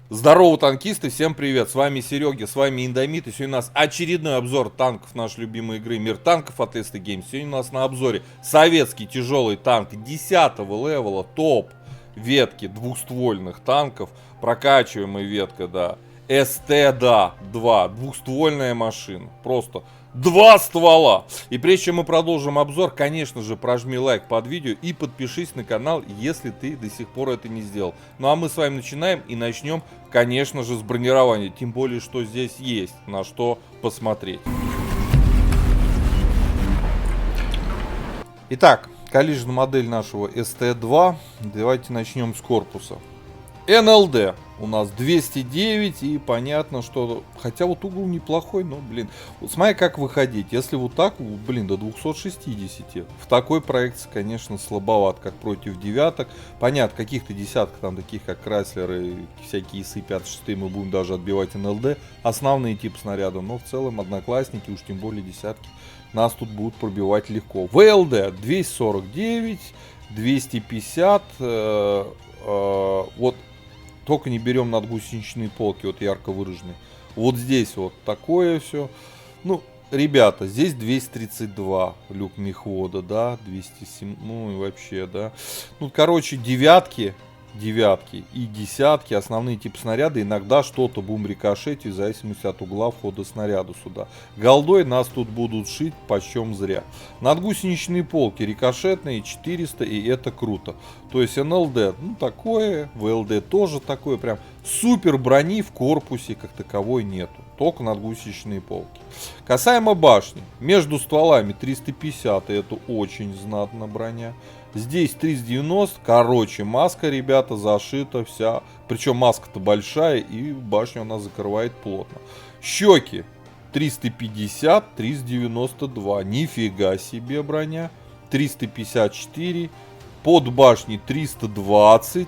Здорово, танкисты, всем привет, с вами Серега, с вами Индомит, и сегодня у нас очередной обзор танков нашей любимой игры Мир танков от ST Games. Сегодня у нас на обзоре советский тяжелый танк 10-го левела, топ ветки двухствольных танков, прокачиваемая ветка, да, СТ-2, двухствольная машина, просто два ствола. И прежде чем мы продолжим обзор, конечно же, прожми лайк под видео и подпишись на канал, если ты до сих пор это не сделал. Ну а мы с вами начинаем и начнем, конечно же, с бронирования. Тем более, что здесь есть на что посмотреть. Итак, коллижная модель нашего ST2. Давайте начнем с корпуса. НЛД у нас 209, и понятно, что... Хотя вот угол неплохой, но, блин... Вот смотри, как выходить. Если вот так, блин, до 260. В такой проекции, конечно, слабоват, как против девяток. Понятно, каких-то десяток, там, таких как Крайслер и всякие ИСы-56, мы будем даже отбивать НЛД. Основные типы снарядов. Но в целом, одноклассники, уж тем более десятки, нас тут будут пробивать легко. ВЛД 249, 250. Вот... Только не берем надгусеничные полки, вот ярко выраженные. Вот здесь вот такое все. Ну, ребята, здесь 232 люк мехвода, да, 207, ну и вообще, да. Ну, короче, девятки и десятки, основные типы снаряда. Иногда что-то будем рикошетить в зависимости от угла входа снаряда сюда. Голдой нас тут будут шить почем зря. Надгусеничные полки рикошетные 400, и это круто. То есть НЛД, ну такое, ВЛД тоже такое, прям супер брони в корпусе как таковой нету. Только надгусеничные полки. Касаемо башни, между стволами 350, и это очень знатно броня. Здесь 390, короче, маска, ребята, зашита вся. Причем маска-то большая, и башню она закрывает плотно. Щеки 350, 392, нифига себе броня. 354, под башней 320,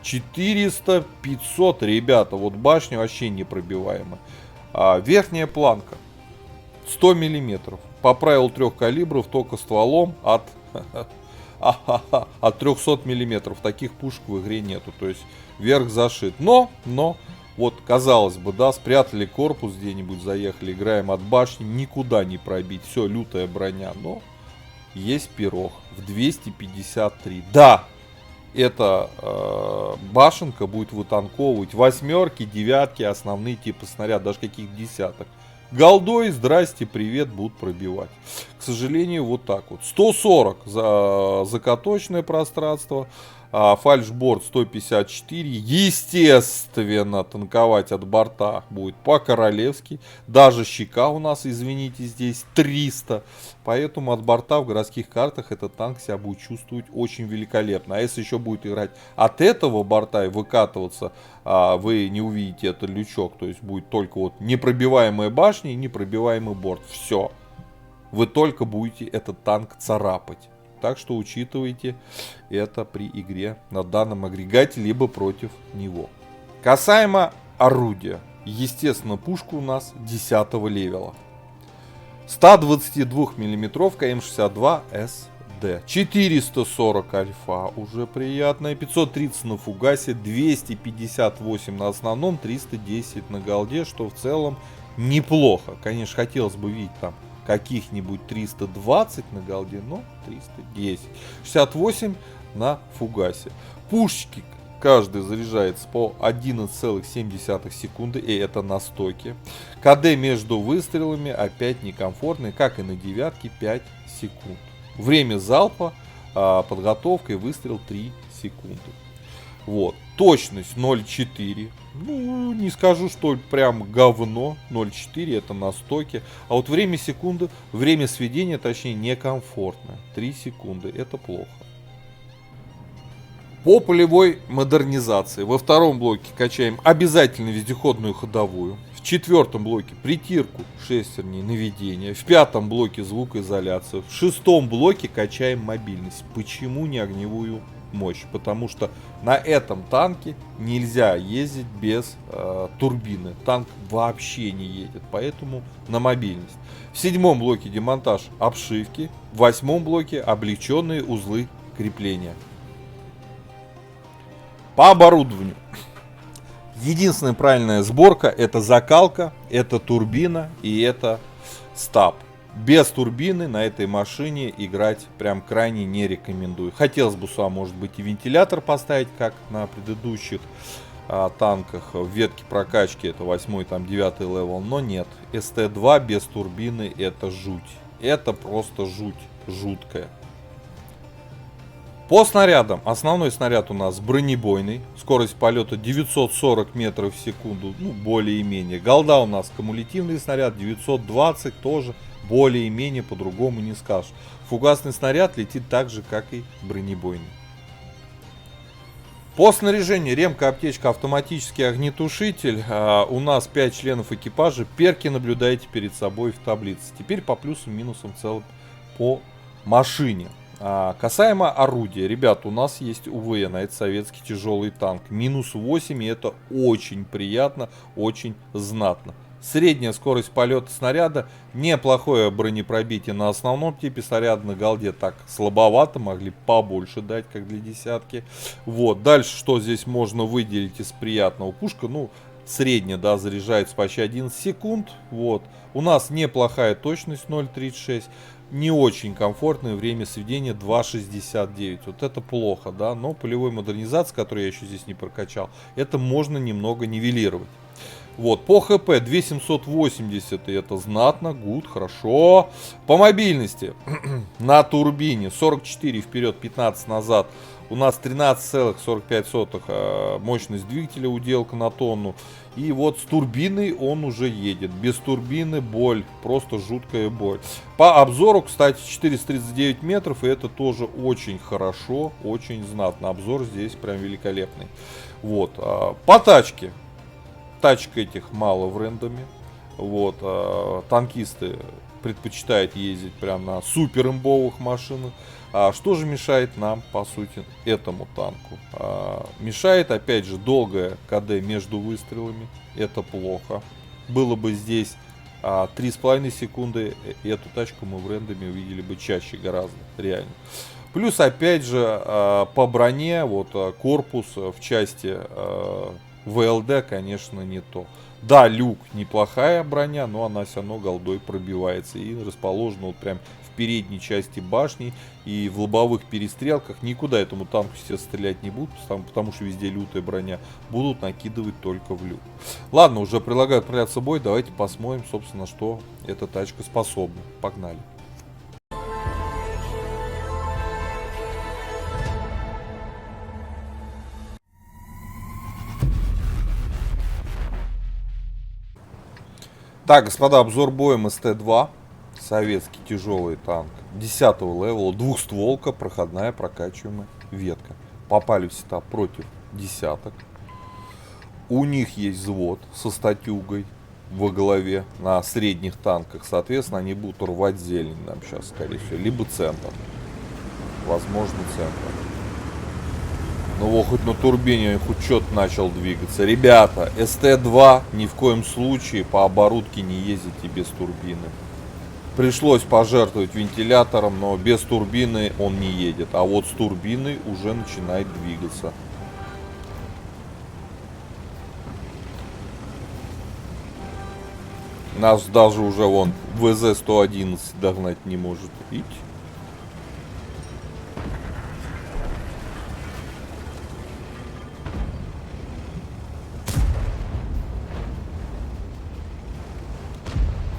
400, 500, ребята, вот башня вообще непробиваемая. Верхняя планка 100 миллиметров. По правилу трех калибров, только стволом от 300 миллиметров. Таких пушек в игре нету. То есть верх зашит. Но, вот казалось бы, да, спрятали корпус где-нибудь, заехали, играем от башни, никуда не пробить. Все, лютая броня. Но есть пирог в 253. Да, эта башенка будет вытанковывать восьмерки, девятки, основные типы снаряд, даже каких десяток. Голдой, здрасте, привет, будут пробивать. К сожалению, вот так вот. 140 за закаточное пространство. Фальшборд 154. Естественно, танковать от борта будет по-королевски. Даже щека у нас, извините, здесь 300. Поэтому от борта в городских картах этот танк себя будет чувствовать очень великолепно. А если еще будет играть от этого борта и выкатываться, вы не увидите этот лючок. То есть будет только вот непробиваемая башня и непробиваемый борт. Все. Вы только будете этот танк царапать. Так что учитывайте это при игре на данном агрегате, либо против него. Касаемо орудия. Естественно, пушка у нас 10 левела. 122 миллиметровка М62 СД. 440 альфа, уже приятная. 530 на фугасе, 258 на основном, 310 на голде, что в целом неплохо. Конечно, хотелось бы видеть там каких-нибудь 320 на голде, но 310. 68 на фугасе. Пушечки каждый заряжается по 11,7 секунды, и это на стоке. КД между выстрелами опять некомфортный, как и на девятке, 5 секунд. Время залпа, подготовка и выстрел 3 секунды. Вот. Точность 0,4. Ну, не скажу, что прям говно. 0,4 это на стоке. А вот время секунды, время сведения, точнее, некомфортно. 3 секунды. Это плохо. По полевой модернизации. Во втором блоке качаем обязательно вездеходную ходовую. В четвертом блоке притирку шестерней, наведение. В пятом блоке звукоизоляцию. В шестом блоке качаем мобильность. Почему не огневую мощь? Потому что на этом танке нельзя ездить без турбины. Танк вообще не едет, поэтому на мобильность. В седьмом блоке демонтаж обшивки. В восьмом блоке облегченные узлы крепления. По оборудованию. Единственная правильная сборка — это закалка, это турбина и это стаб. Без турбины на этой машине играть прям крайне не рекомендую. Хотелось бы сюда, может быть, и вентилятор поставить, как на предыдущих танках в ветке прокачки, это 8-й, там 9 левел, но нет. СТ-2 без турбины — это жуть. Это просто жуть, жуткая. По снарядам. Основной снаряд у нас бронебойный. Скорость полета 940 метров в секунду. Ну, более-менее. Голда у нас кумулятивный снаряд 920 тоже. Более-менее, по-другому не скажешь. Фугасный снаряд летит так же, как и бронебойный. По снаряжению: ремка, аптечка, автоматический огнетушитель. У нас 5 членов экипажа. Перки наблюдаете перед собой в таблице. Теперь по плюсам и минусам в целом по машине. Касаемо орудия. Ребят, у нас есть УВН, это советский тяжелый танк. Минус 8, и это очень приятно, очень знатно. Средняя скорость полета снаряда, неплохое бронепробитие на основном типе снаряда. На голде так слабовато, могли побольше дать, как для десятки. Вот, дальше что здесь можно выделить из приятного? Пушка, ну, средняя, да, заряжается почти 11 секунд. Вот, у нас неплохая точность 0.36. Не очень комфортное время сведения 2.69. Вот это плохо, да, но полевой модернизации, которую я еще здесь не прокачал, это можно немного нивелировать. Вот, по ХП 2780, и это знатно, гуд, хорошо. По мобильности на турбине 44 вперед, 15 назад. У нас 13,45 мощность двигателя, уделка на тонну. И вот с турбиной он уже едет. Без турбины боль, просто жуткая боль. По обзору, кстати, 439 метров, и это тоже очень хорошо, очень знатно. Обзор здесь прям великолепный. Вот, по тачке. Тачек этих мало в рендоме. Вот, танкисты предпочитают ездить прям на супер имбовых машинах. Что же мешает нам, по сути, этому танку? Мешает, опять же, долгое КД между выстрелами. Это плохо. Было бы здесь 3,5 секунды, эту тачку мы в рендоме увидели бы чаще гораздо, реально. Плюс, опять же, по броне, вот корпус в части ВЛД, конечно, не то. Да, люк неплохая броня, но она все равно голдой пробивается и расположена вот прям в передней части башни. И в лобовых перестрелках никуда этому танку все стрелять не будут, потому что везде лютая броня. Будут накидывать только в люк. Ладно, уже предлагаю отправляться в бой. Давайте посмотрим, собственно, что эта тачка способна. Погнали. Так, господа, обзор боем СТ-2. Советский тяжелый танк 10 левела, двухстволка, проходная прокачиваемая ветка. Попали в сетап против десяток. У них есть взвод со статюгой во главе на средних танках. Соответственно, они будут рвать зелень нам сейчас, скорее всего. Либо центр. Возможно, центр. Ну вот, хоть на турбине хоть что-то начал двигаться. Ребята, СТ-2 ни в коем случае по оборудке не ездите без турбины. Пришлось пожертвовать вентилятором, но без турбины он не едет. А вот с турбиной уже начинает двигаться. Нас даже уже вон ВЗ-111 догнать не может. Видите?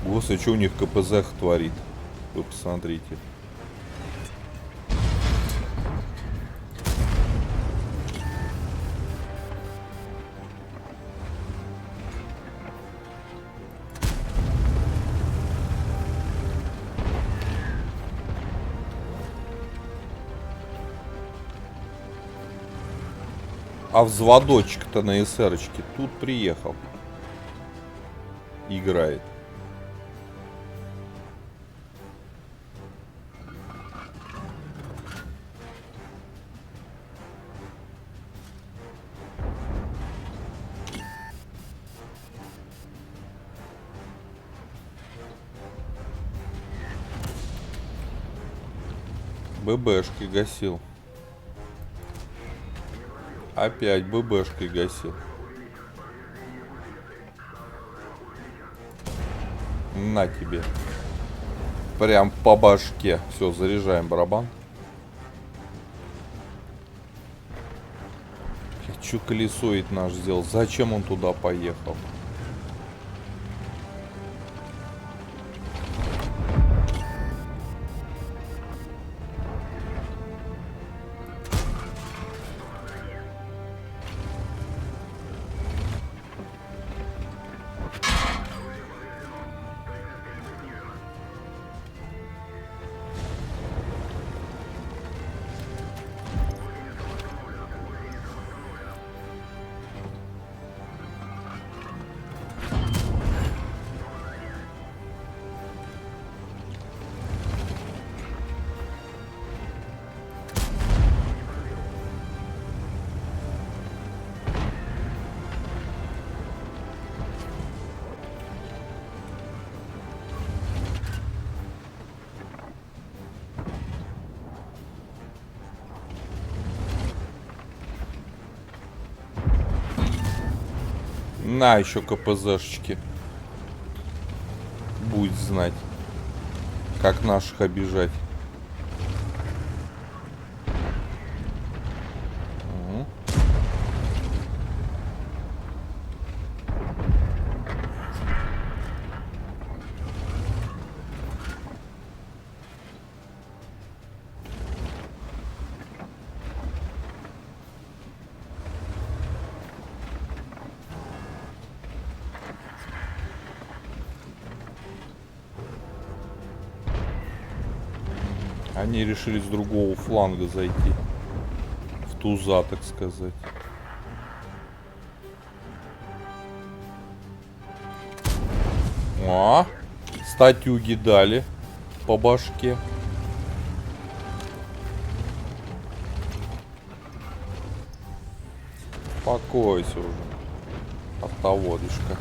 Господи, что у них КПЗ творит? Вы посмотрите. А взводочек-то на СРочке тут приехал. Играет. ББшкой гасил. Опять ББшкой гасил. На тебе. Прям по башке. Все, заряжаем барабан. Че колесоид наш сделал? Зачем он туда поехал? На, еще КПЗшечки. Будет знать, как наших обижать. Они решили с другого фланга зайти. В туза, так сказать. А, статюги дали по башке. Успокойся уже, автоводочка.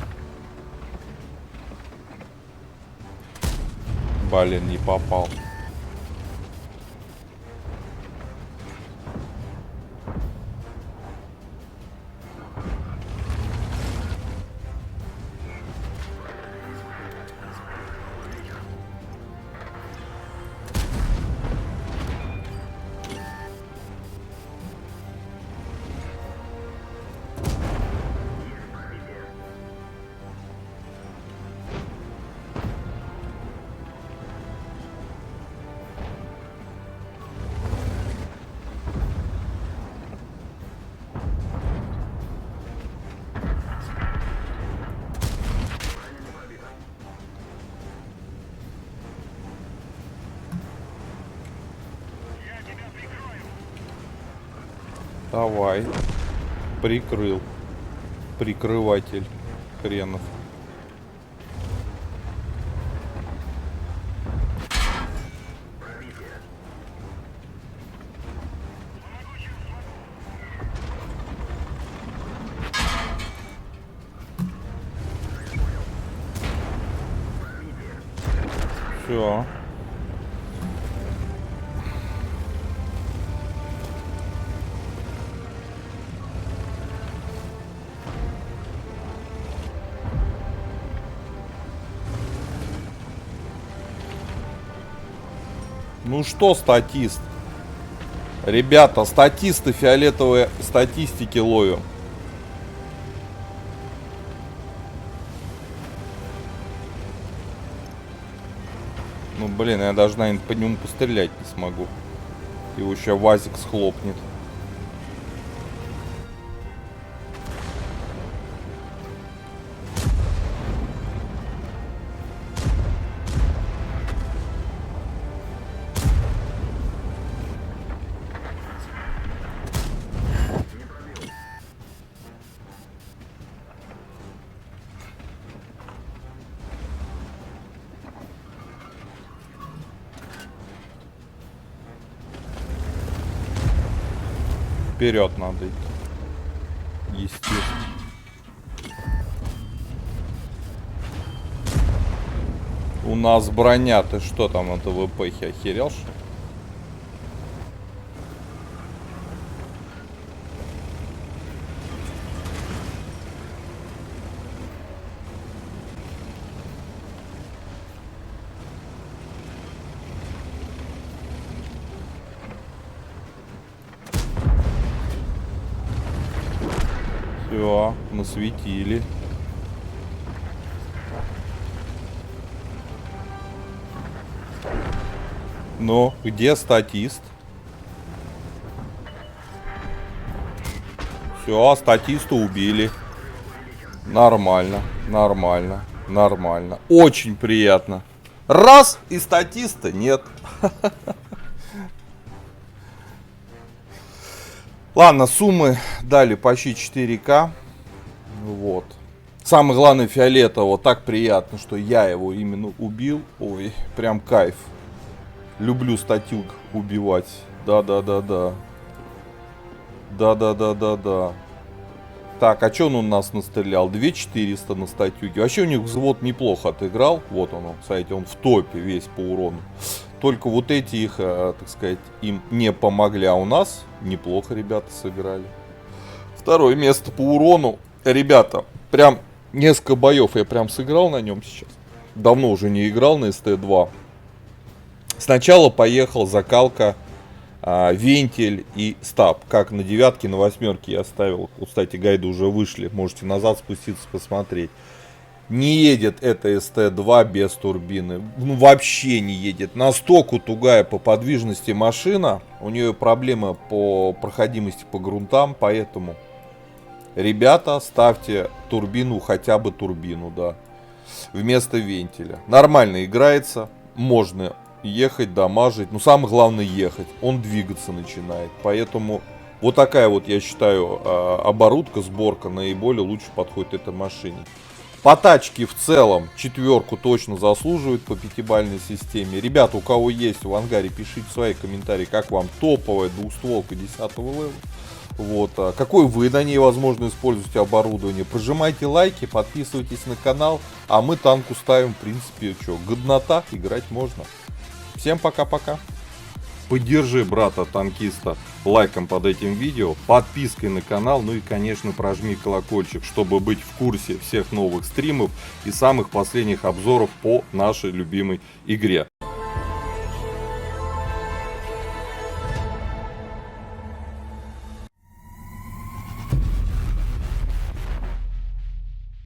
Блин, не попал. Давай. Прикрыл. Прикрыватель хренов. Все. Ну что, статист? Ребята, статисты фиолетовые статистики ловим. Ну блин, я даже, наверное, по нему пострелять не смогу. Его сейчас ВАЗик схлопнет. Вперед надо идти. Естественно. У нас броня. Ты что там на ТВПхе охерел, что ли? Все, насветили. Ну, где статист? Все, статиста убили. Нормально, нормально, нормально. Очень приятно. Раз, и статиста нет. Ладно, суммы дали почти 4К. Вот. Самое главное, фиолетово. Так приятно, что я его именно убил. Ой, прям кайф. Люблю статью убивать. Да-да-да-да. Да-да-да-да-да. Так, а что он у нас настрелял? 2400 на статюге. Вообще у них взвод неплохо отыграл. Вот он, кстати, он в топе весь по урону. Только вот эти их, так сказать, им не помогли. А у нас неплохо ребята сыграли. Второе место по урону. Ребята, прям несколько боев я прям сыграл на нем сейчас. Давно уже не играл на СТ-2. Сначала поехал закалка вентиль и стаб. Как на девятке, на восьмерке я оставил. Вот, кстати, гайды уже вышли. Можете назад спуститься, посмотреть. Не едет эта СТ-2 без турбины. Ну, вообще не едет. Настолько тугая по подвижности машина. У нее проблемы по проходимости по грунтам. Поэтому, ребята, ставьте турбину, хотя бы турбину, да. Вместо вентиля. Нормально играется. Можно ехать, дамажить. Но самое главное ехать. Он двигаться начинает. Поэтому вот такая вот, я считаю, оборудка, сборка наиболее лучше подходит этой машине. По тачке в целом четверку точно заслуживает по пятибалльной системе. Ребята, у кого есть в ангаре, пишите свои комментарии, как вам топовая двухстволка 10-го левела. Вот, какой вы на ней, возможно, используете оборудование. Прожимайте лайки, подписывайтесь на канал. А мы танку ставим, в принципе, что, годнота, играть можно. Всем пока-пока. Поддержи брата-танкиста лайком под этим видео, подпиской на канал, ну и, конечно, прожми колокольчик, чтобы быть в курсе всех новых стримов и самых последних обзоров по нашей любимой игре.